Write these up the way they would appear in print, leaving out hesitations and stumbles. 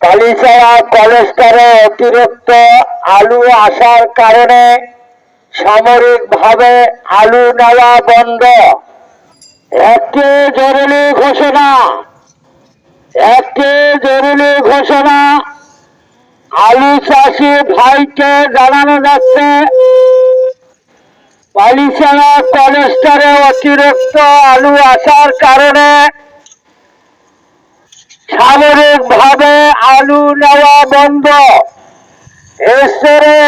বালিছাড়া কলেস্টারে অতিরিক্ত আলু আসার কারণে সামরিকভাবে আলু নেওয়া বন্ধ। একটি জরুরি ঘোষণা, একটি জরুরি ঘোষণা আলু চাষি ভাইকে জানানো যাচ্ছে, বালিছাড়া কলেস্টারে অতিরিক্ত আলু আসার কারণে সামরিকভাবে আলু নেওয়া বন্ধ। এসরে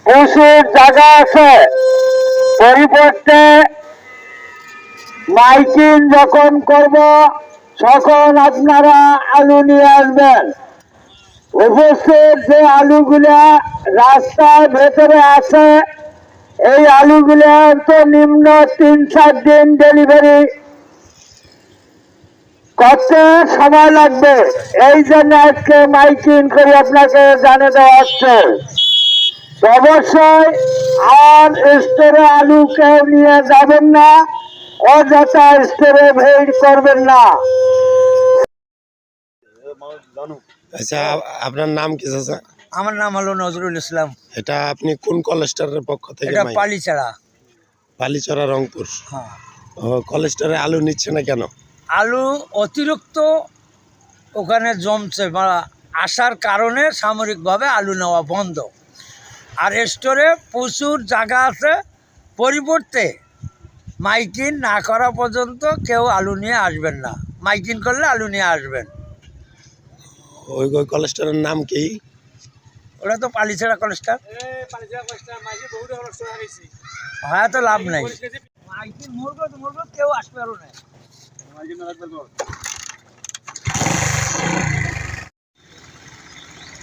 প্রচুর জায়গা আছে, পরিবর্তে মাইকিং যখন করব তখন আপনারা আলু নিয়ে আসবেন। উপস্থিত যে আলুগুলা রাস্তার ভেতরে আছে, এই আলুগুলা তো নিম্ন 3-4 দিন ডেলিভারি করতে সময় লাগবে। এই জন্য আজকে মাইকিং করে আপনাকে জানিয়ে দেওয়া হচ্ছে। অবশ্যই আর স্টোরে আলু কেউ নিয়ে যাবেন না, অযথা স্টোরে ভিড় করবেন না। আচ্ছা, আপনার নাম কি চাচা? আমার নাম হলো নজরুল ইসলাম। এটা আপনি কোন কলেস্টারের পক্ষ থেকে? এটা পালিছাড়া। বালিচড়া, রংপুর। হ্যাঁ, কলেস্টারে আলু নিচ্ছে না কেন? আলু অতিরিক্ত ওখানে জমছে বা আসার কারণে সামরিকভাবে আলু নেওয়া বন্ধ। আর স্টোরে প্রচুর জায়গা আছে, পরিবর্তে মাইকিং না করা পর্যন্ত কেউ আলু নিয়ে আসবেন না। মাইকিং করলে আলু নিয়ে আসবেন। ওই কলেস্টারের নাম কি? ওটা তো পালিছাড়া কলেস্টার। হ্যাঁ, তো লাভ নাই। মাইকিং মরবে কেউ আসবে আরো না।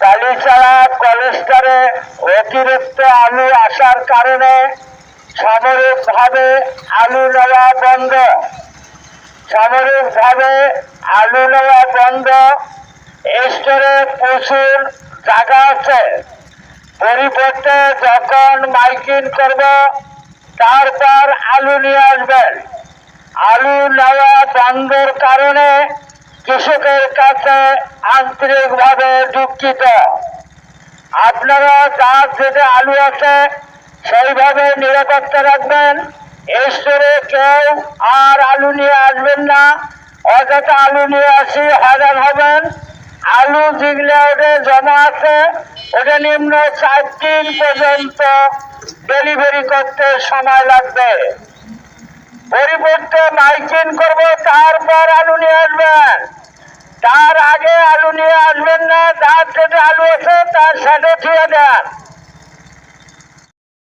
বালিছাড়া কলেস্টারে অতিরিক্ত আলু আসার কারণে সামরিকভাবে আলু নেওয়া বন্ধ। সামরিকভাবে আলু নেওয়া বন্ধ। স্টোরে প্রচুর জায়গা আছে, পরিবর্তে যখন মাইকিং করব তারপর আলু নিয়ে আসবেন। আলু নেওয়া বন্ধের কারণে কৃষকের কাছে আন্তরিকভাবে দুঃখিত। আপনারা যার যেটা আলু আছে সেইভাবে নিরাপত্তা রাখবেন। স্টোরে কেউ আর আলু নিয়ে আসবেন না, অযথা আলু নিয়ে আসি হয়রান হবেন। আলু যেগুলো ওটা জমা আছে ওটা নিম্ন 4 দিন পর্যন্ত ডেলিভারি করতে সময় লাগবে। পরিবর্তে মাইকিং করবো তারপর আলু নিয়ে আসবেন, তার আগে আলু নিয়ে আসবেন না। যার যেটা আলু আছে তার সাথে ছুঁয়ে দেন।